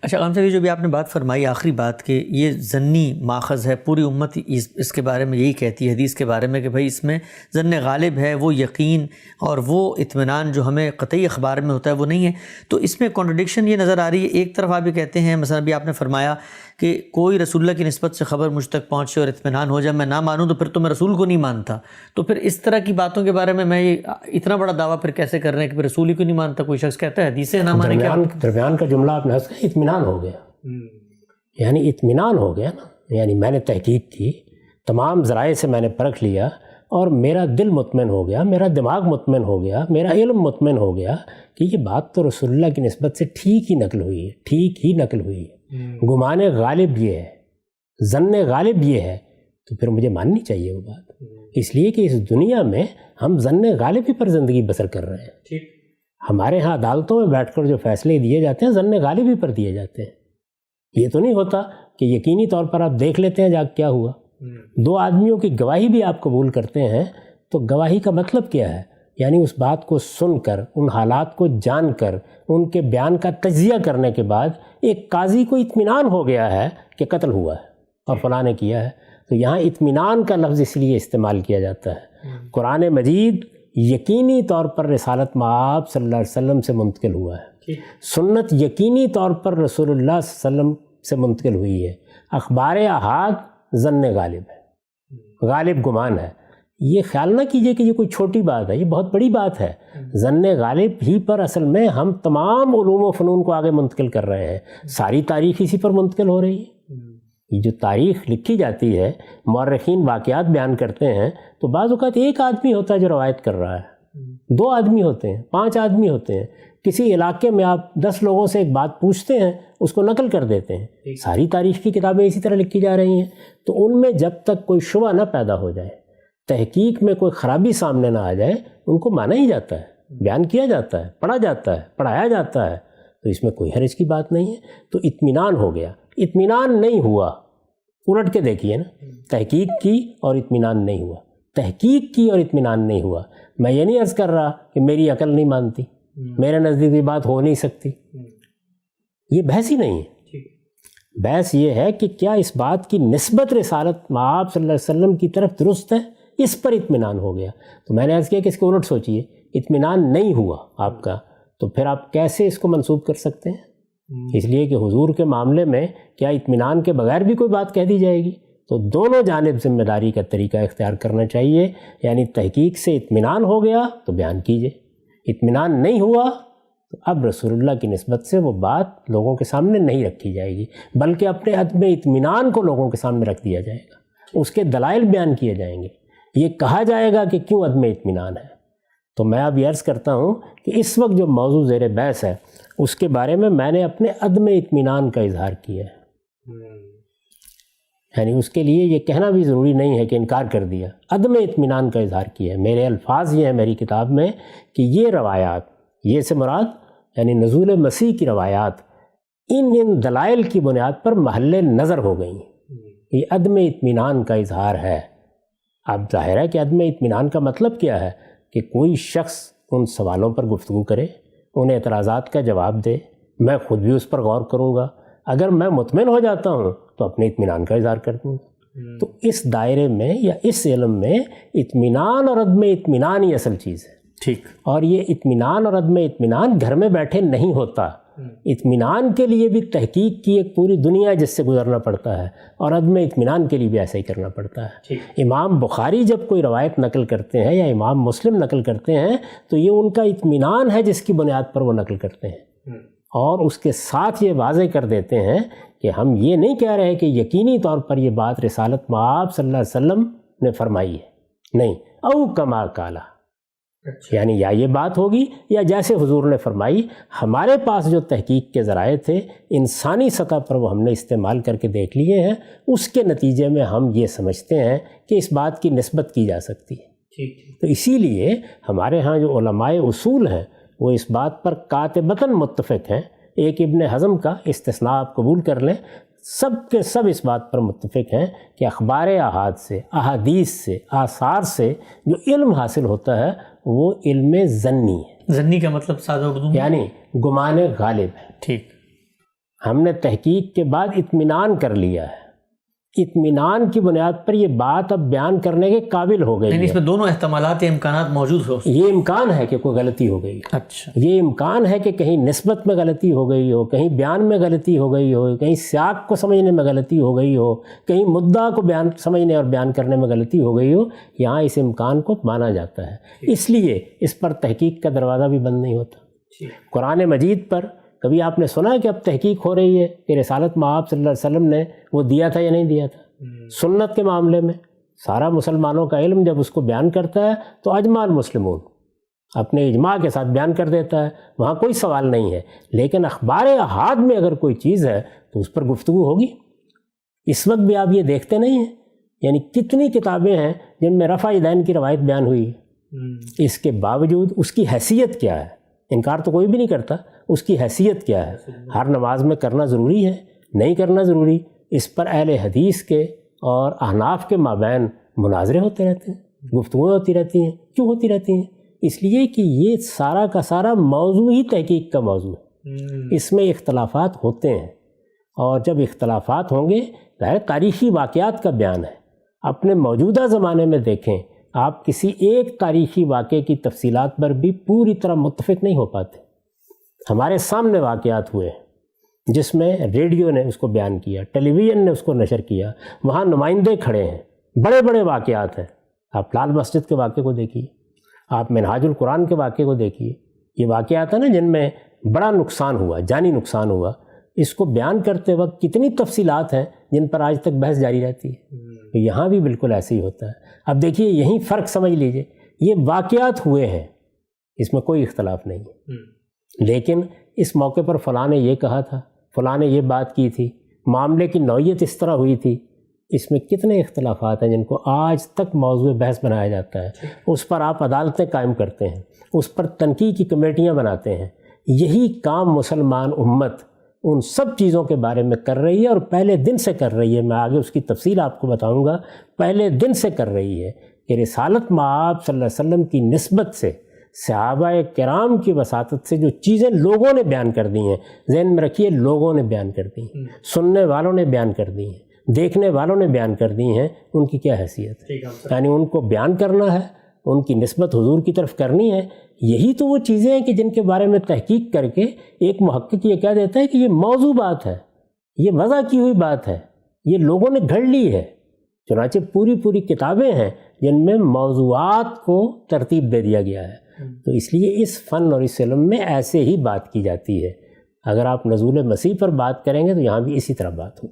اچھا غام صاحب، یہ جو بھی آپ نے بات فرمائی آخری بات کہ یہ ظنی ماخذ ہے، پوری امت اس کے بارے میں یہی کہتی ہے حدیث کے بارے میں کہ بھائی اس میں ظن غالب ہے، وہ یقین اور وہ اطمینان جو ہمیں قطعی اخبار میں ہوتا ہے وہ نہیں ہے، تو اس میں کانٹرڈکشن یہ نظر آ رہی ہے۔ ایک طرف آپ یہ کہتے ہیں، مثلا ابھی آپ نے فرمایا کہ کوئی رسول اللہ کی نسبت سے خبر مجھ تک پہنچے اور اطمینان ہو جائے، میں نہ مانوں تو پھر تو میں رسول کو نہیں مانتا، تو پھر اس طرح کی باتوں کے بارے میں اتنا بڑا دعویٰ پھر کیسے کر رہے ہیں کہ پھر رسول ہی کو نہیں مانتا؟ کوئی شخص کہتا ہے حدیث نہ مانے کیا؟ درمیان کا جملہ آپ نے حضرت کہا اطمینان ہو گیا، یعنی اطمینان ہو گیا نا، یعنی میں نے تحقیق کی، تمام ذرائع سے میں نے پرکھ لیا اور میرا دل مطمئن ہو گیا، میرا دماغ مطمئن ہو گیا، میرا علم مطمئن ہو گیا کہ یہ بات تو رسول اللہ کی نسبت سے ٹھیک ہی نقل ہوئی ہے، ٹھیک ہی نقل ہوئی ہے، گمان غالب یہ ہے، ظن غالب یہ ہے، تو پھر مجھے ماننی چاہیے وہ بات، اس لیے کہ اس دنیا میں ہم ظن غالب ہی پر زندگی بسر کر رہے ہیں۔ ہمارے ہاں عدالتوں میں بیٹھ کر جو فیصلے دیے جاتے ہیں ظن غالب ہی پر دیے جاتے ہیں۔ یہ تو نہیں ہوتا کہ یقینی طور پر آپ دیکھ لیتے ہیں جا کیا ہوا۔ دو آدمیوں کی گواہی بھی آپ قبول کرتے ہیں تو گواہی کا مطلب کیا ہے؟ یعنی اس بات کو سن کر، ان حالات کو جان کر، ان کے بیان کا تجزیہ کرنے کے بعد ایک قاضی کو اطمینان ہو گیا ہے کہ قتل ہوا ہے اور فلاں نے کیا ہے، تو یہاں اطمینان کا لفظ اس لیے استعمال کیا جاتا ہے۔ قرآن مجید یقینی طور پر رسالت مآب صلی اللہ علیہ وسلم سے منتقل ہوا ہے، سنت یقینی طور پر رسول اللہ صلی اللہ علیہ وسلم سے منتقل ہوئی ہے، اخبار احاد ظن غالب ہے، غالب گمان ہے۔ یہ خیال نہ کیجئے کہ یہ کوئی چھوٹی بات ہے، یہ بہت بڑی بات ہے۔ ظن غالب ہی پر اصل میں ہم تمام علوم و فنون کو آگے منتقل کر رہے ہیں، ساری تاریخ اسی پر منتقل ہو رہی ہے۔ یہ جو تاریخ لکھی جاتی ہے، مورخین واقعات بیان کرتے ہیں تو بعض اوقات ایک آدمی ہوتا ہے جو روایت کر رہا ہے، دو آدمی ہوتے ہیں، 5 آدمی ہوتے ہیں، کسی علاقے میں آپ 10 لوگوں سے ایک بات پوچھتے ہیں، اس کو نقل کر دیتے ہیں۔ ساری تاریخ کی کتابیں اسی طرح لکھی جا رہی ہیں، تو ان میں جب تک کوئی شبہ نہ پیدا ہو جائے، تحقیق میں کوئی خرابی سامنے نہ آ جائے، ان کو مانا ہی جاتا ہے، بیان کیا جاتا ہے، پڑھا جاتا ہے، پڑھایا جاتا ہے، تو اس میں کوئی حرج کی بات نہیں ہے۔ تو اطمینان ہو گیا، اطمینان نہیں ہوا، الٹ کے دیکھیے نا، تحقیق کی اور اطمینان نہیں ہوا، تحقیق کی اور اطمینان نہیں ہوا۔ میں یہ نہیں عرض کر رہا کہ میری عقل نہیں مانتی، میرے نزدیک یہ بات ہو نہیں سکتی، یہ بحث ہی نہیں ہے۔ بحث یہ ہے کہ کیا اس بات کی نسبت رسالت مآب صلی اللہ علیہ وسلم کی طرف درست ہے، اس پر اطمینان ہو گیا۔ تو میں نے عرض کیا کہ اس کو الٹ سوچیے، اطمینان نہیں ہوا آپ کا، تو پھر آپ کیسے اس کو منسوب کر سکتے ہیں؟ اس لیے کہ حضور کے معاملے میں کیا اطمینان کے بغیر بھی کوئی بات کہہ دی جائے گی؟ تو دونوں جانب ذمہ داری کا طریقہ اختیار کرنا چاہیے، یعنی تحقیق سے اطمینان ہو گیا تو بیان کیجئے، اطمینان نہیں ہوا تو اب رسول اللہ کی نسبت سے وہ بات لوگوں کے سامنے نہیں رکھی جائے گی، بلکہ اپنے عدم اطمینان کو لوگوں کے سامنے رکھ دیا جائے گا، اس کے دلائل بیان کیے جائیں گے، یہ کہا جائے گا کہ کیوں عدم اطمینان ہے۔ تو میں اب یہ عرض کرتا ہوں کہ اس وقت جو موضوع زیر بحث ہے اس کے بارے میں نے اپنے عدم اطمینان کا اظہار کیا ہے، یعنی اس کے لیے یہ کہنا بھی ضروری نہیں ہے کہ انکار کر دیا، عدم اطمینان کا اظہار کیا ہے۔ میرے الفاظ یہ ہیں میری کتاب میں کہ یہ روایات، یہ سے مراد یعنی نزول مسیح کی روایات، ان دلائل کی بنیاد پر محل نظر ہو گئیں، یہ عدم اطمینان کا اظہار ہے۔ اب ظاہر ہے کہ عدم اطمینان کا مطلب کیا ہے کہ کوئی شخص ان سوالوں پر گفتگو کرے، ان اعتراضات کا جواب دے، میں خود بھی اس پر غور کروں گا، اگر میں مطمئن ہو جاتا ہوں تو اپنے اطمینان کا اظہار کر دوں گا۔ تو اس دائرے میں یا اس علم میں اطمینان اور عدم اطمینان ہی اصل چیز ہے، ٹھیک۔ اور یہ اطمینان اور عدم اطمینان گھر میں بیٹھے نہیں ہوتا، اطمینان کے لیے بھی تحقیق کی ایک پوری دنیا جس سے گزرنا پڑتا ہے، اور عدم اطمینان کے لیے بھی ایسا ہی کرنا پڑتا ہے۔ امام بخاری جب کوئی روایت نقل کرتے ہیں یا امام مسلم نقل کرتے ہیں تو یہ ان کا اطمینان ہے جس کی بنیاد پر وہ نقل کرتے ہیں، اور اس کے ساتھ یہ واضح کر دیتے ہیں کہ ہم یہ نہیں کہہ رہے کہ یقینی طور پر یہ بات رسالت مآب صلی اللہ علیہ وسلم نے فرمائی ہے، نہیں، او کما قالا، یعنی یا یہ بات ہوگی یا جیسے حضور نے فرمائی۔ ہمارے پاس جو تحقیق کے ذرائع تھے انسانی سطح پر وہ ہم نے استعمال کر کے دیکھ لیے ہیں، اس کے نتیجے میں ہم یہ سمجھتے ہیں کہ اس بات کی نسبت کی جا سکتی ہے۔ تو اسی لیے ہمارے ہاں جو علماء اصول ہیں وہ اس بات پر قاطبتاً متفق ہیں، ایک ابن حزم کا استثناء آپ قبول کر لیں، سب کے سب اس بات پر متفق ہیں کہ اخبار احاد سے، احادیث سے، آثار سے جو علم حاصل ہوتا ہے وہ علم ظنی ہے۔ ظنی کا مطلب سادہ اردو میں یعنی گمان غالب ہے۔ ٹھیک۔ ہم نے تحقیق کے بعد اطمینان کر لیا ہے، اطمینان کی بنیاد پر یہ بات اب بیان کرنے کے قابل ہو گئی یعنی ہے۔ اس میں دونوں احتمالات یا امکانات موجود ہو؟ یہ امکان ہے کہ کوئی غلطی ہو گئی، اچھا، یہ امکان ہے کہ کہیں نسبت میں غلطی ہو گئی ہو، کہیں بیان میں غلطی ہو گئی ہو، کہیں سیاق کو سمجھنے میں غلطی ہو گئی ہو، کہیں مدعا کو بیان سمجھنے اور بیان کرنے میں غلطی ہو گئی ہو۔ یہاں اس امکان کو مانا جاتا ہے، اس لیے اس پر تحقیق کا دروازہ بھی بند نہیں ہوتا۔ قرآن مجید پر کبھی آپ نے سنا ہے کہ اب تحقیق ہو رہی ہے کہ رسالت مآب صلی اللہ علیہ وسلم نے وہ دیا تھا یا نہیں دیا تھا؟ سنت کے معاملے میں سارا مسلمانوں کا علم جب اس کو بیان کرتا ہے تو اجماع المسلمون اپنے اجماع کے ساتھ بیان کر دیتا ہے، وہاں کوئی سوال نہیں ہے۔ لیکن اخبار احاد میں اگر کوئی چیز ہے تو اس پر گفتگو ہوگی۔ اس وقت بھی آپ یہ دیکھتے نہیں ہیں، یعنی کتنی کتابیں ہیں جن میں رفع یدین کی روایت بیان ہوئی ہے، اس کے باوجود اس کی حیثیت کیا ہے؟ انکار تو کوئی بھی نہیں کرتا، اس کی حیثیت کیا ہے؟ ہر نماز میں کرنا ضروری ہے، نہیں کرنا ضروری؟ اس پر اہل حدیث کے اور احناف کے مابین مناظرے ہوتے رہتے ہیں، گفتگویں ہوتی رہتی ہیں۔ کیوں ہوتی رہتی ہیں؟ اس لیے کہ یہ سارا کا سارا موضوع ہی تحقیق کا موضوع ہے، اس میں اختلافات ہوتے ہیں، اور جب اختلافات ہوں گے ظاہر تاریخی واقعات کا بیان ہے۔ اپنے موجودہ زمانے میں دیکھیں، آپ کسی ایک تاریخی واقعے کی تفصیلات پر بھی پوری طرح متفق نہیں ہو پاتے۔ ہمارے سامنے واقعات ہوئے جس میں ریڈیو نے اس کو بیان کیا، ٹیلی ویژن نے اس کو نشر کیا، وہاں نمائندے کھڑے ہیں، بڑے بڑے واقعات ہیں۔ آپ لال مسجد کے واقعے کو دیکھیے، آپ منہاج القرآن کے واقعے کو دیکھیے، یہ واقعات ہیں نا جن میں بڑا نقصان ہوا، جانی نقصان ہوا۔ اس کو بیان کرتے وقت کتنی تفصیلات ہیں جن پر آج تک بحث جاری رہتی ہے۔ یہاں بھی بالکل ایسے ہی ہوتا ہے۔ اب دیکھیے یہیں فرق سمجھ لیجئے، یہ واقعات ہوئے ہیں، اس میں کوئی اختلاف نہیں ہے، لیکن اس موقع پر فلاں نے یہ کہا تھا، فلاں نے یہ بات کی تھی، معاملے کی نوعیت اس طرح ہوئی تھی۔ اس میں کتنے اختلافات ہیں جن کو آج تک موضوع بحث بنایا جاتا ہے، اس پر آپ عدالتیں قائم کرتے ہیں، اس پر تنقیح کی کمیٹیاں بناتے ہیں۔ یہی کام مسلمان امت ان سب چیزوں کے بارے میں کر رہی ہے، اور پہلے دن سے کر رہی ہے۔ میں آگے اس کی تفصیل آپ کو بتاؤں گا۔ پہلے دن سے کر رہی ہے کہ رسالت مآب صلی اللہ علیہ وسلم کی نسبت سے صحابہ کرام کی وساطت سے جو چیزیں لوگوں نے بیان کر دی ہیں، ذہن میں رکھیے لوگوں نے بیان کر دی ہیں، سننے والوں نے بیان کر دی ہیں، دیکھنے والوں نے بیان کر دی ہیں، ان کی کیا حیثیت ہے؟ یعنی ان کو بیان کرنا ہے، ان کی نسبت حضور کی طرف کرنی ہے۔ یہی تو وہ چیزیں ہیں کہ جن کے بارے میں تحقیق کر کے ایک محقق یہ کہہ دیتا ہے کہ یہ موضوع بات ہے، یہ وضع کی ہوئی بات ہے، یہ لوگوں نے گھڑ لی ہے۔ چنانچہ پوری کتابیں ہیں جن میں موضوعات کو ترتیب دے دیا گیا ہے۔ تو اس لیے اس فن اور اس علم میں ایسے ہی بات کی جاتی ہے۔ اگر آپ نزول مسیح پر بات کریں گے تو یہاں بھی اسی طرح بات ہوگی۔